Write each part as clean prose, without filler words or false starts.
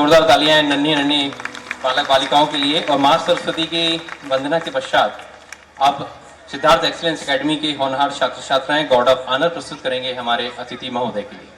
जोरदार तालियां नन्ही नन्ही बालक बालिकाओं के लिए। और मां सरस्वती की वंदना के पश्चात अब सिद्धार्थ एक्सीलेंस एकेडमी के होनहार छात्र छात्राएं गार्ड ऑफ ऑनर प्रस्तुत करेंगे हमारे अतिथि महोदय के लिए।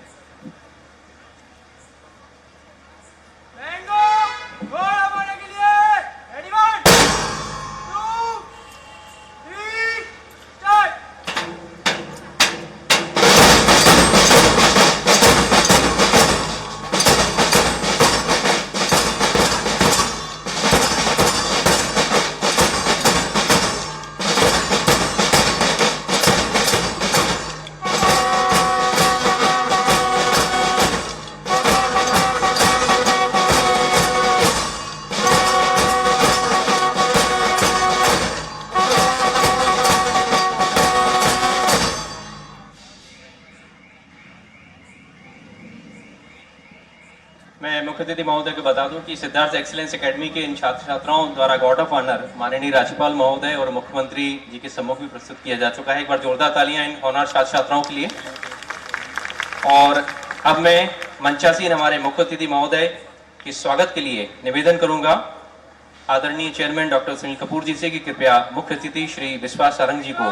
मैं मुख्य अतिथि महोदय को बता दूं कि सिद्धार्थ एक्सीलेंस एकेडमी के इन छात्र छात्राओं द्वारा गार्ड ऑफ ऑनर माननीय राज्यपाल महोदय और मुख्यमंत्री जी के सम्मुख भी प्रस्तुत किया जा चुका है। एक बार जोरदार तालियां इन होनहार छात्र छात्राओं के लिए। और अब मैं मंचासीन हमारे मुख्य अतिथि महोदय के स्वागत के लिए निवेदन करूंगा आदरणीय चेयरमैन डॉक्टर सुनील कपूर जी से कि कृपया मुख्य अतिथि श्री विश्वास सारंग जी को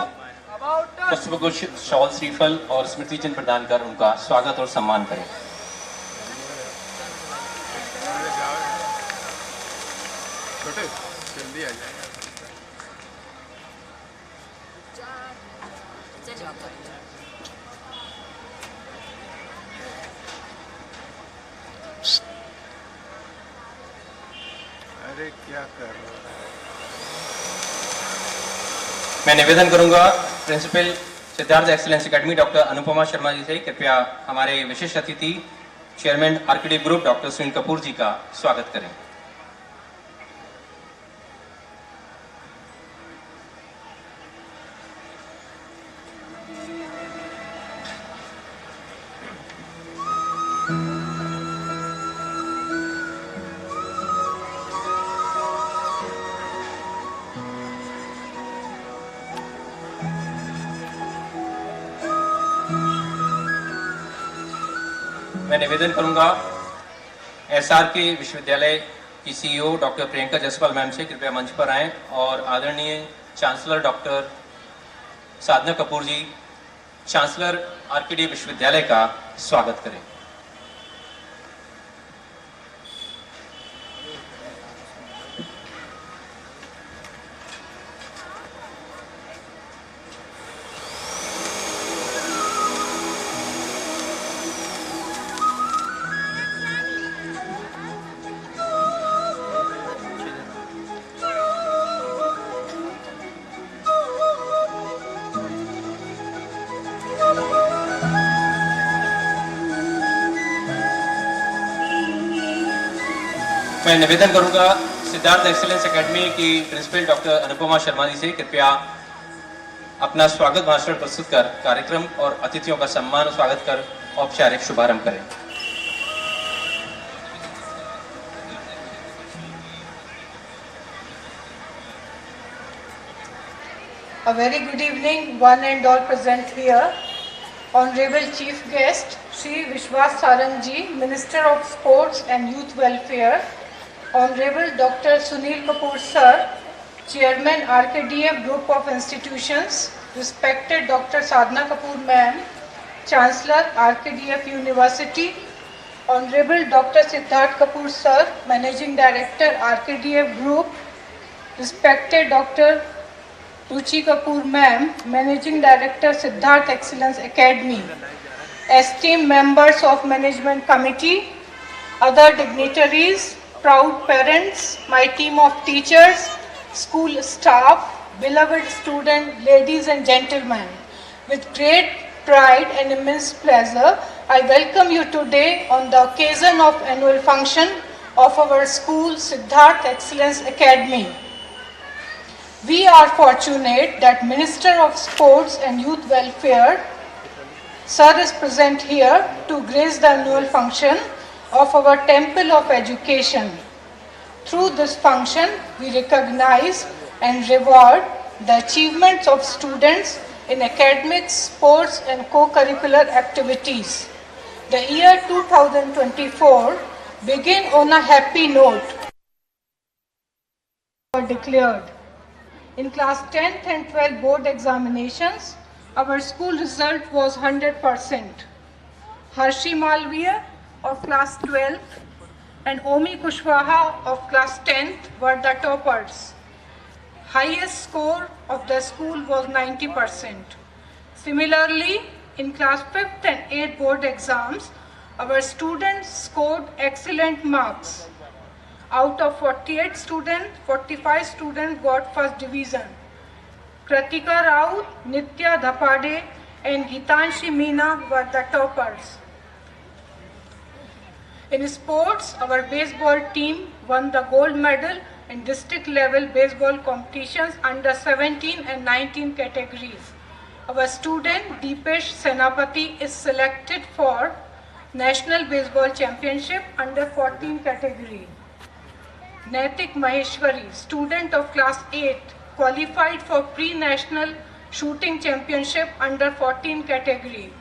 पुष्पगुच्छ, शॉल, श्रीफल और स्मृति चिन्ह प्रदान कर उनका स्वागत और सम्मान करें। जल्दी आ जाएगा। अरे क्या कर रहा है? मैं निवेदन करूंगा principal Siddharth excellence academy doctor Anupama Sharma ji से कृपया हमारे विशिष्ट अतिथि chairman architect group doctor Sunil Kapoor ji का स्वागत करें। मैं निवेदन करूंगा एसआरके विश्वविद्यालय की CEO doctor Priyanka Jaspal ma'am से कृपया मंच पर आएं और आदरणीय chancellor doctor Sadhana Kapoor ji, chancellor RKD विश्वविद्यालय का स्वागत करें। मैं निवेदन करूंगा सिद्धार्थ एक्सीलेंस एकेडमी की प्रिंसिपल डॉक्टर अनुपमा शर्मा जी से कृपया अपना स्वागत भाषण प्रस्तुत कर कार्यक्रम और अतिथियों का सम्मान और स्वागत कर औपचारिक शुभारंभ करें। A very good evening, one and all present here. Honorable Chief Guest, Shri Vishwas Sarang Ji, Minister of Sports and Youth Welfare. Honorable Dr. Sunil Kapoor Sir, Chairman RKDF Group of Institutions. Respected Dr. Sadhana Kapoor Ma'am, Chancellor RKDF University. Honorable Dr. Siddharth Kapoor Sir, Managing Director RKDF Group. Respected Dr. Ruchi Kapoor Ma'am, Managing Director Siddharth Excellence Academy, esteemed members of Management Committee, other dignitaries, proud parents, my team of teachers, school staff, beloved students, ladies and gentlemen, with great pride and immense pleasure, I welcome you today on the occasion of annual function of our school Siddharth Excellence Academy. We are fortunate that Minister of Sports and Youth Welfare, Sir, is present here to grace the annual function of our Temple of Education. Through this function, we recognize and reward the achievements of students in academics, sports and co-curricular activities. The year 2024 begin on a happy note. Were declared. In class 10th and 12th board examinations, our school result was 100%. Harshi Malviya of class 12th and Omi Kushwaha of class 10th were the toppers. Highest score of the school was 90%. Similarly, in class 5th and 8th board exams, our students scored excellent marks. Out of 48 students, 45 students got first division. Kratika Rao, Nitya Dhapade and Gitanshi Meena were the toppers. In sports, our baseball team won the gold medal in district level baseball competitions under 17 and 19 categories. Our student Deepesh Senapati is selected for National Baseball Championship under 14 category. Naitik Maheshwari, student of class 8, qualified for pre-national shooting championship under 14 category.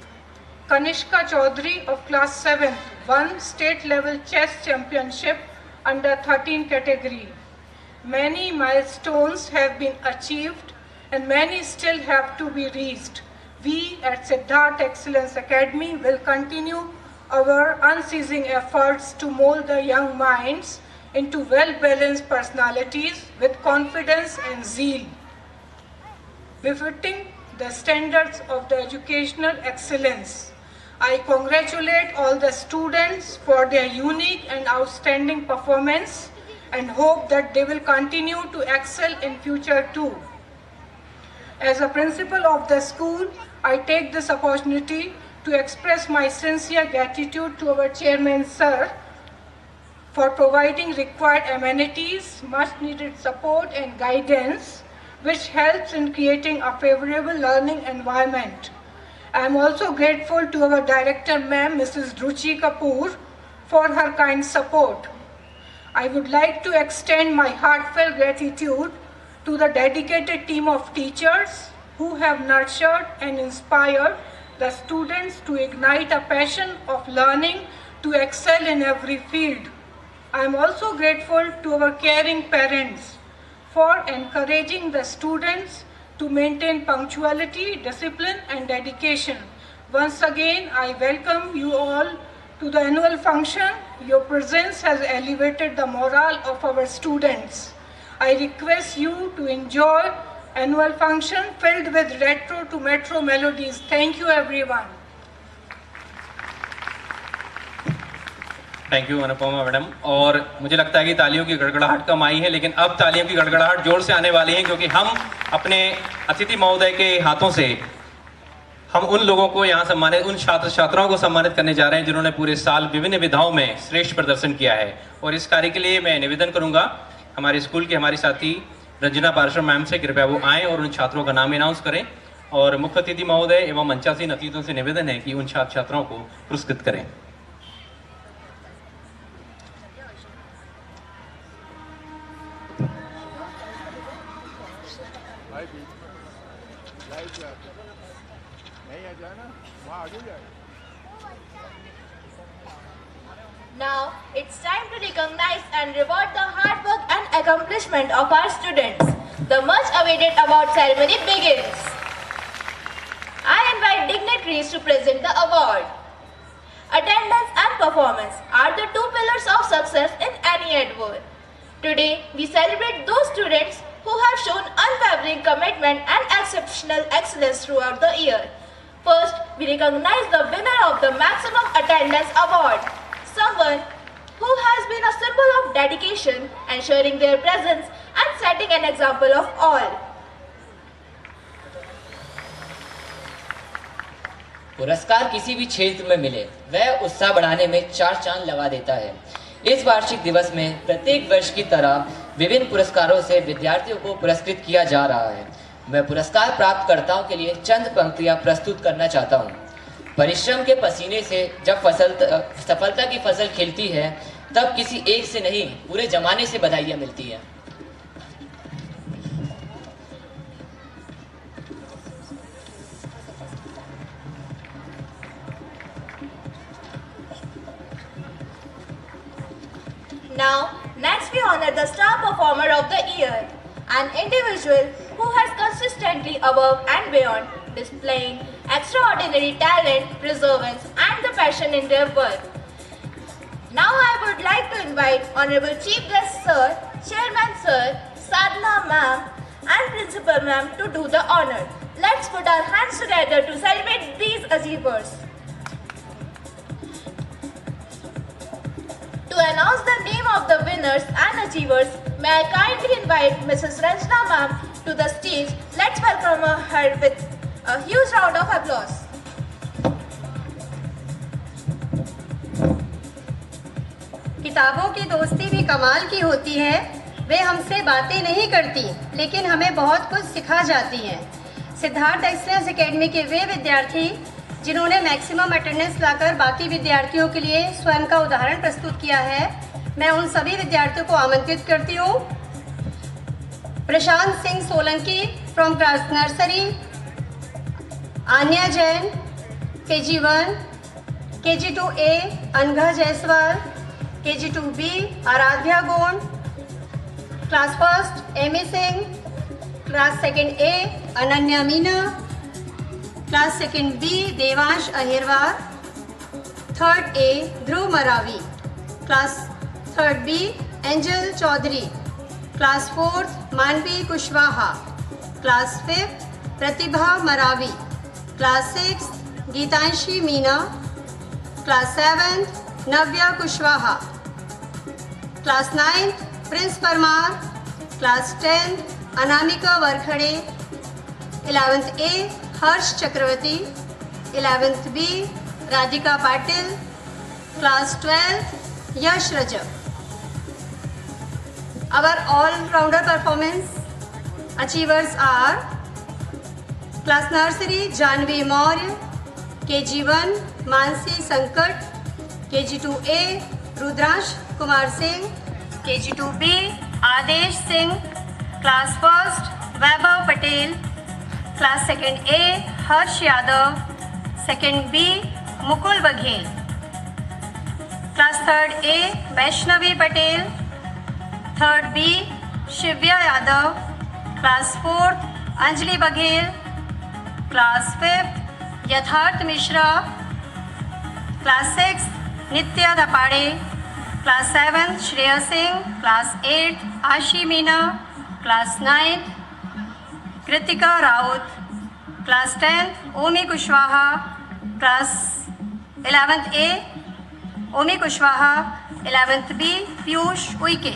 Kanishka Chaudhary of class 7 won state level chess championship under 13 category. Many milestones have been achieved and many still have to be reached. We at Siddharth Excellence Academy will continue our unceasing efforts to mold the young minds into well-balanced personalities with confidence and zeal, befitting the standards of the educational excellence. I congratulate all the students for their unique and outstanding performance and hope that they will continue to excel in future too. As a principal of the school, I take this opportunity to express my sincere gratitude to our chairman, sir, for providing required amenities, much needed support and guidance, which helps in creating a favorable learning environment. I am also grateful to our director, ma'am, Mrs. Ruchi Kapoor, for her kind support. I would like to extend my heartfelt gratitude to the dedicated team of teachers who have nurtured and inspired the students to ignite a passion of learning to excel in every field. I am also grateful to our caring parents for encouraging the students to maintain punctuality, discipline and dedication. Once again, I welcome you all to the annual function. Your presence has elevated the morale of our students. I request you to enjoy annual function filled with retro to metro melodies. Thank you everyone. Thank you Anupama madam. और मुझे लगता है कि तालियों की गड़गड़ाहट कम आई है, लेकिन अब तालियों की गड़गड़ाहट जोर से आने वाली है, क्योंकि हम अपने अतिथि महोदय के हाथों से हम उन लोगों को यहाँ सम्मानित, उन छात्र छात्राओं को सम्मानित करने जा रहे हैं जिन्होंने पूरे साल विभिन्न विधाओं में श्रेष्ठ प्रदर्शन किया है। और इस कार्य के लिए मैं निवेदन करूंगा हमारे स्कूल के हमारी साथी रंजना पार्षद मैम से, कृपया वो आएँ और उन छात्रों का नाम अनाउंस करें। और मुख्य अतिथि महोदय एवं मंचासीन अतिथियों से निवेदन है कि उन छात्र छात्राओं को पुरस्कृत करें। Now it's time to recognize and reward the hard work and accomplishment of our students. The much awaited award ceremony begins. I invite dignitaries to present the award. Attendance and performance are the two pillars of success in any endeavor. Today we celebrate those students who have shown unwavering commitment and exceptional excellence throughout the year. First, we recognize the winner of the Maximum Attendance Award, someone who has been a symbol of dedication, ensuring their presence and setting an example of all. पुरस्कार किसी भी क्षेत्र में मिले वह उत्साह बढ़ाने में चार चांद लगा देता है। इस वार्षिक दिवस में प्रत्येक वर्ष की तरह विभिन्न पुरस्कारों से विद्यार्थियों को पुरस्कृत किया जा रहा है। मैं पुरस्कार प्राप्तकर्ताओं के लिए चंद पंक्तियां प्रस्तुत करना चाहता हूं। परिश्रम के पसीने से जब सफलता की फसल खिलती है, तब किसी एक से नहीं पूरे जमाने से बधाइयां मिलती हैं। Now, next we honor the Star Performer of the Year, an individual who has consistently above and beyond displaying extraordinary talent, perseverance and the passion in their work. Now I would like to invite Honorable Chief Guest Sir, Chairman Sir, Sadhna Ma'am and Principal Ma'am to do the honor. Let's put our hands together to celebrate these achievers. To announce the name of the winners and achievers, may I kindly invite Mrs. Ranjana Ma'am to the stage. Let's welcome her with a huge round of applause. किताबों की दोस्ती भी कमाल की होती है। वे हमसे बातें नहीं करती लेकिन हमें बहुत कुछ सिखा जाती हैं। सिद्धार्थ एक्सीलेंस एकेडमी के वे विद्यार्थी जिन्होंने मैक्सिमम अटेंडेंस लाकर बाकी विद्यार्थियों के लिए स्वयं का उदाहरण प्रस्तुत किया है, मैं उन सभी विद्यार्थियों को आमंत्रित करती हूँ। Prashant Singh Solanki from class nursery, Aanya Jain KG1, KG2A Anagha Jaiswal, KG2B Aaradhya Gond, class first Amy Singh, class second A Ananya Meena, class second B Devansh Ahirwar, third A Dhruv Maravi, class third B Angel Chaudhary, class fourth Manvi Kushwaha, class fifth Pratibha Maravi, class six Geetanshi Meena, class seventh Navya Kushwaha, class ninth Prince Parmar, class 10th Anamika Varkhade, 11th A Harsh Chakraborty, 11th B Radhika Patil, class 12th Yash Rajak. Our all-rounder performance achievers are class nursery Janvi Maurya, KG1 Mansi Sankat, KG2A Rudransh Kumar Singh, KG2B Adesh Singh, class first Vaibhav Patel, class second A Harsh Yadav, second B Mukul Baghel, class third A Vaishnavi Patel, third B Shivya Yadav, class fourth Anjali Baghel, class fifth Yatharth Mishra, class sixth Nitya Dapade, class 7th Shreya Singh, class 8th Ashi Meena, class 9th Kritika Raut, class 10th Omi Kushwaha, class 11th A Omi Kushwaha, 11th B Piyush Uike.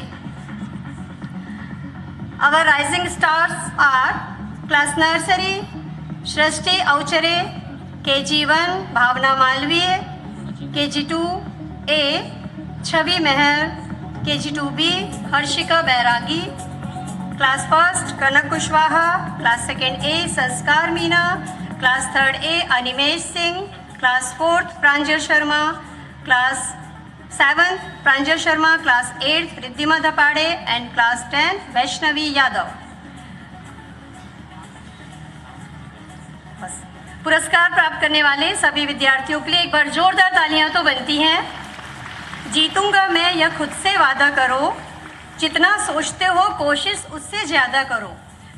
Our rising stars are class nursery Shrishti Auchare, KG1 Bhavna Malviye, KG2 A Chhavi Mehar, KG2B Harshika Bairagi, class first Kanak Kushwaha, class second A Sanskar Meena, class third A Animesh Singh, class fourth Pranjal Sharma, class 7th Pranjal Sharma, class 8th Riddhima Dapade and class 10th Vaishnavi Yadav. बस पुरस्कार प्राप्त करने वाले सभी विद्यार्थियों के लिए एक बार जोरदार तालियां तो बनती हैं. जीतूंगा मैं यह खुद से वादा करो, जितना सोचते हो कोशिश उससे ज़्यादा करो,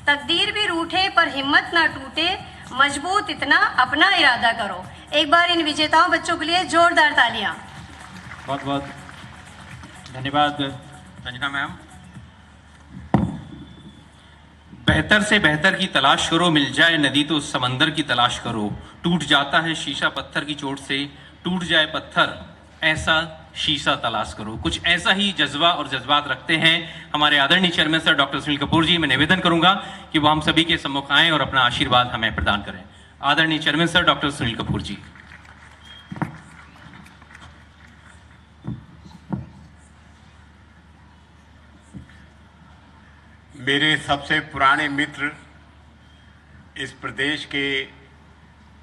तकदीर भी रूठे पर हिम्मत ना टूटे, मजबूत इतना अपना इरादा करो. एक बार इन विजेताओं बच्चों के लिए जोरदार तालियां. बहुत बहुत धन्यवाद रंजना मैम. बेहतर से बेहतर की तलाश करो, मिल जाए नदी तो समंदर की तलाश करो, टूट जाता है शीशा पत्थर की चोट से, टूट जाए पत्थर ऐसा शीशा तलाश करो. कुछ ऐसा ही जज्बा और जज्बात रखते हैं हमारे आदरणीय chairman sir doctor Sunil Kapoor ji. मैं निवेदन करूंगा कि वो हम सभी के सम्मुख आएं और अपना आशीर्वाद हमें प्रदान करें. आदरणीय chairman sir doctor Sunil Kapoor ji. मेरे सबसे पुराने मित्र, इस प्रदेश के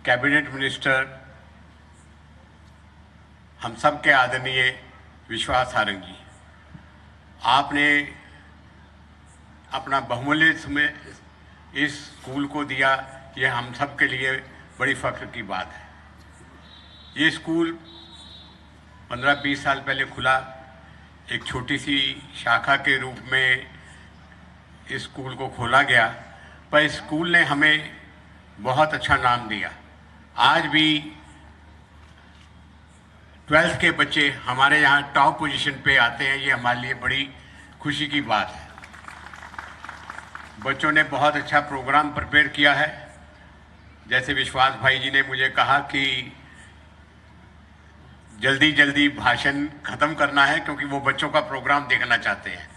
कैबिनेट मिनिस्टर, हम सब के आदरणीय विश्वास सारंग जी, आपने अपना बहुमूल्य समय इस स्कूल को दिया, यह हम सब के लिए बड़ी फख्र की बात है. ये स्कूल 15-20 साल पहले खुला, एक छोटी सी शाखा के रूप में इस स्कूल को खोला गया, पर स्कूल ने हमें बहुत अच्छा नाम दिया। आज भी 12th के बच्चे हमारे यहाँ टॉप पोजीशन पे आते हैं, ये हमारे लिए बड़ी खुशी की बात है। बच्चों ने बहुत अच्छा प्रोग्राम प्रिपेयर किया है। जैसे विश्वास भाई जी ने मुझे कहा कि जल्दी जल्दी भाषण खत्म करना है क्योंकि वो बच्चों का प्रोग्राम देखना चाहते हैं,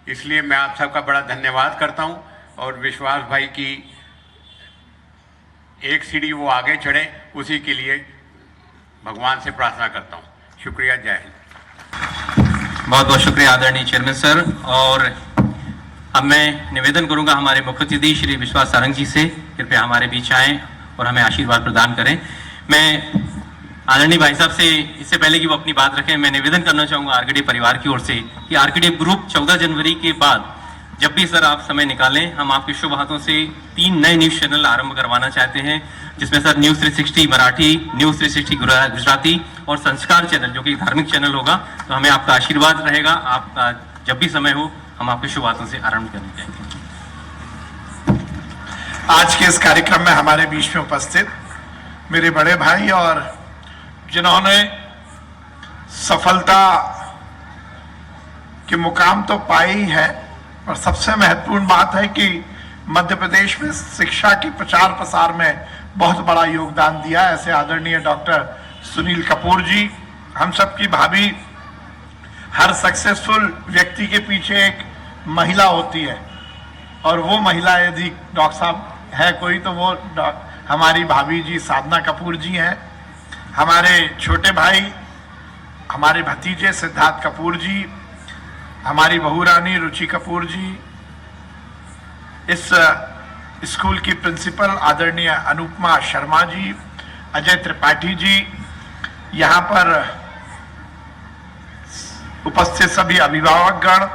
इसलिए मैं आप सबका बड़ा धन्यवाद करता हूं और विश्वास भाई की एक सीढ़ी वो आगे चढ़े उसी के लिए भगवान से प्रार्थना करता हूं। शुक्रिया, जय हिंद। बहुत बहुत शुक्रिया आदरणीय चेयरमैन सर। और अब मैं निवेदन करूंगा हमारे मुख्य अतिथि श्री विश्वास सारंग जी से, कृपया हमारे बीच आएं और हमें आशीर्वाद प्रदान करें। मैं आदरणीय भाई साहब से इससे पहले कि वो अपनी बात रखें, मैं निवेदन करना चाहूंगा आरकेडी परिवार की ओर से कि आरकेडी ग्रुप 14 जनवरी के बाद जब भी सर आप समय निकालें, हम आपके शुभ हाथों से 3 नए न्यूज चैनल आरंभ करवाना चाहते हैं, जिसमें sir news 360 Marathi, news 360 Gujarati और संस्कार चैनल जो कि धार्मिक चैनल होगा। तो हमें आपका आशीर्वाद रहेगा, आपका जब भी समय हो हम आपके शुभ हाथों से आरंभ करने चाहेंगे। आज के इस कार्यक्रम में हमारे बीच में उपस्थित मेरे बड़े भाई और जिन्होंने सफलता के मुकाम तो पाए ही है, और सबसे महत्वपूर्ण बात है कि मध्य प्रदेश में शिक्षा के प्रचार प्रसार में बहुत बड़ा योगदान दिया। ऐसे आदरणीय डॉक्टर सुनील कपूर जी, हम सब की भाभी। हर सक्सेसफुल व्यक्ति के पीछे एक महिला होती है, और वो महिला यदि डॉक्टर साहब है कोई तो वो हमारी भाभी जी साधना कपूर जी हैं। हमारे छोटे भाई, हमारे भतीजे सिद्धार्थ कपूर जी, हमारी बहू रानी रुचि कपूर जी, इस स्कूल की प्रिंसिपल आदरणीय अनुपमा शर्मा जी, अजय त्रिपाठी जी, यहाँ पर उपस्थित सभी अभिभावकगण,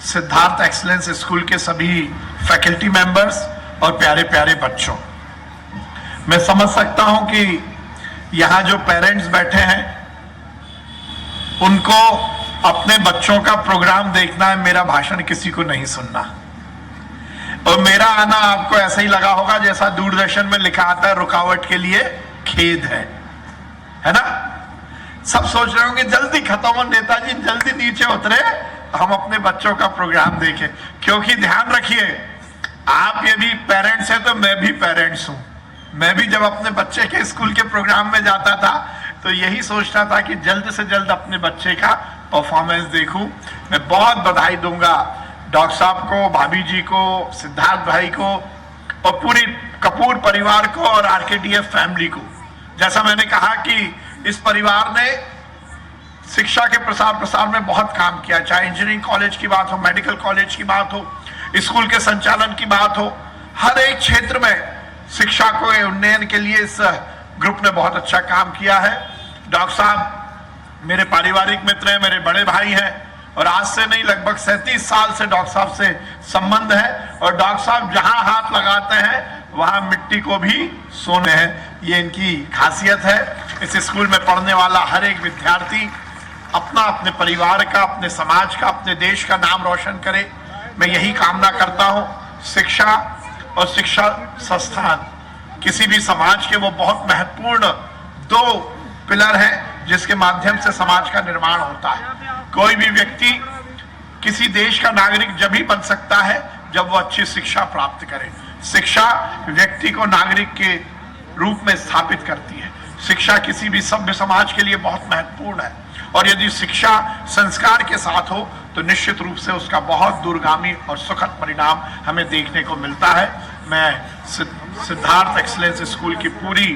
सिद्धार्थ एक्सीलेंस स्कूल के सभी फैकल्टी मेंबर्स और प्यारे प्यारे बच्चों, मैं समझ सकता हूं कि यहाँ जो पेरेंट्स बैठे हैं उनको अपने बच्चों का प्रोग्राम देखना है, मेरा भाषण किसी को नहीं सुनना। और मेरा आना आपको ऐसा ही लगा होगा जैसा दूरदर्शन में लिखा आता है, रुकावट के लिए खेद है ना। सब सोच रहे होंगे जल्दी खत्म हो, नेताजी जल्दी नीचे उतरे तो हम अपने बच्चों का प्रोग्राम देखें। क्योंकि ध्यान रखिए, आप यदि पेरेंट्स हैं तो मैं भी पेरेंट्स हूं। मैं भी जब अपने बच्चे के स्कूल के प्रोग्राम में जाता था तो यही सोचता था कि जल्द से जल्द अपने बच्चे का परफॉर्मेंस देखूं। मैं बहुत बधाई दूंगा डॉक्टर साहब को, भाभी जी को, सिद्धार्थ भाई को और पूरी कपूर परिवार को और आरकेडीएफ फैमिली को। जैसा मैंने कहा कि इस परिवार ने शिक्षा के प्रसार में बहुत काम किया, चाहे इंजीनियरिंग कॉलेज की बात हो, मेडिकल कॉलेज की बात हो, स्कूल के संचालन की बात हो, हर एक क्षेत्र में शिक्षा को उन्नयन के लिए इस ग्रुप ने बहुत अच्छा काम किया है। डॉक्टर साहब मेरे पारिवारिक मित्र हैं, मेरे बड़े भाई हैं, और आज से नहीं लगभग 37 साल से डॉक्टर साहब से संबंध है। और डॉक्टर साहब जहां हाथ लगाते हैं वहां मिट्टी को भी सोने हैं, ये इनकी खासियत है। इस स्कूल में पढ़ने वाला हर एक विद्यार्थी अपना, अपने परिवार का, अपने समाज का, अपने देश का नाम रोशन करे, मैं यही कामना करता हूं। शिक्षा और शिक्षा संस्थान किसी भी समाज के वो बहुत महत्वपूर्ण 2 पिलर हैं जिसके माध्यम से समाज का निर्माण होता है। कोई भी व्यक्ति किसी देश का नागरिक जब ही बन सकता है जब वो अच्छी शिक्षा प्राप्त करे। शिक्षा व्यक्ति को नागरिक के रूप में स्थापित करती है। शिक्षा किसी भी सभ्य समाज के लिए बहुत महत्वपूर्ण है, और यदि शिक्षा संस्कार के साथ हो तो निश्चित रूप से उसका बहुत दूरगामी और सुखद परिणाम हमें देखने को मिलता है। मैं सिद्धार्थ एक्सीलेंस स्कूल की पूरी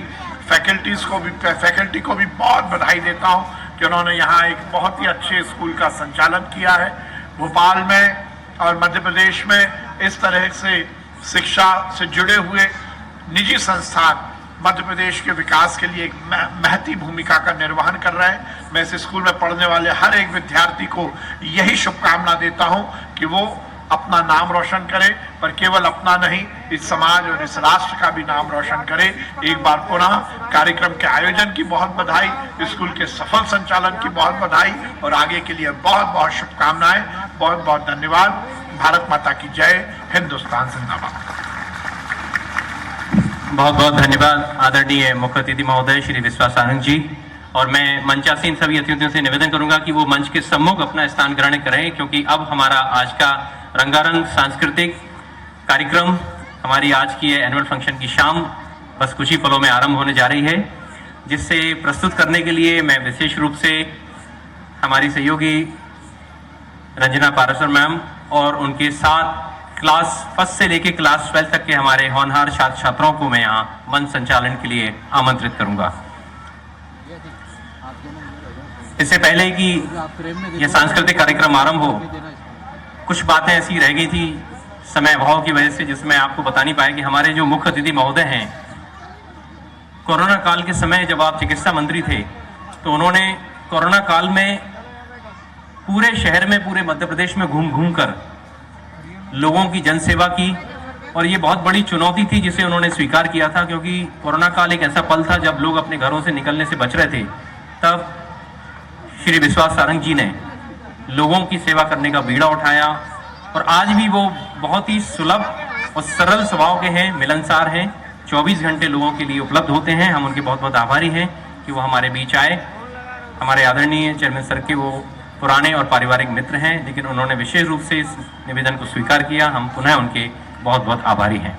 फैकल्टी को भी बहुत बधाई देता हूं कि उन्होंने यहाँ एक बहुत ही अच्छे स्कूल का संचालन किया है। भोपाल में और मध्य प्रदेश में इस तरह से शिक्षा से जुड़े हुए निजी संस्थान मध्य प्रदेश के विकास के लिए एक महती भूमिका का निर्वहन कर रहे हैं। मैं इस स्कूल में पढ़ने वाले हर एक विद्यार्थी को यही शुभकामना देता हूं कि वो अपना नाम रोशन करे, पर केवल अपना नहीं, इस समाज और इस राष्ट्र का भी नाम रोशन करे। एक बार पुनः कार्यक्रम के आयोजन की बहुत बधाई, स्कूल के सफल संचालन की बहुत बधाई और आगे के लिए बहुत बहुत शुभकामनाएं। बहुत बहुत धन्यवाद। भारत माता की जय। हिंदुस्तान जिंदाबाद। बहुत बहुत धन्यवाद आदरणीय मुख्य अतिथि महोदय श्री विश्वास सारंग जी। और मैं मंचासीन सभी अतिथियों से निवेदन करूंगा कि वो मंच के सम्मुख अपना स्थान ग्रहण करें, क्योंकि अब हमारा आज का रंगारंग सांस्कृतिक कार्यक्रम, हमारी आज की एनुअल फंक्शन की शाम बस कुछ ही पलों में आरंभ होने जा रही है, जिससे प्रस्तुत करने के लिए मैं विशेष रूप से हमारी सहयोगी रंजना पाराशर मैम और उनके साथ क्लास फर्स्ट से लेकर क्लास 12 तक के हमारे होनहार छात्र छात्राओं को मैं यहाँ मंच संचालन के लिए आमंत्रित करूंगा। इससे पहले कि यह सांस्कृतिक कार्यक्रम आरंभ हो, कुछ बातें ऐसी रह गई थी समय अभाव की वजह से, जिसमें आपको बता नहीं पाए कि हमारे जो मुख्य अतिथि महोदय हैं, कोरोना काल के समय जब आप चिकित्सा मंत्री थे तो उन्होंने कोरोना काल में पूरे शहर में, पूरे मध्य प्रदेश में घूम घूम कर लोगों की जनसेवा की, और ये बहुत बड़ी चुनौती थी जिसे उन्होंने स्वीकार किया था, क्योंकि कोरोना काल एक ऐसा पल था जब लोग अपने घरों से निकलने से बच रहे थे। तब श्री विश्वास सारंग जी ने लोगों की सेवा करने का बीड़ा उठाया, और आज भी वो बहुत ही सुलभ और सरल स्वभाव के हैं, मिलनसार हैं, 24 घंटे लोगों के लिए उपलब्ध होते हैं। हम उनके बहुत बहुत आभारी हैं कि वो हमारे बीच आए। हमारे आदरणीय चेयरमैन सर के वो पुराने और पारिवारिक मित्र हैं, लेकिन उन्होंने विशेष रूप से इस निवेदन को स्वीकार किया। हम पुनः उनके बहुत बहुत आभारी हैं।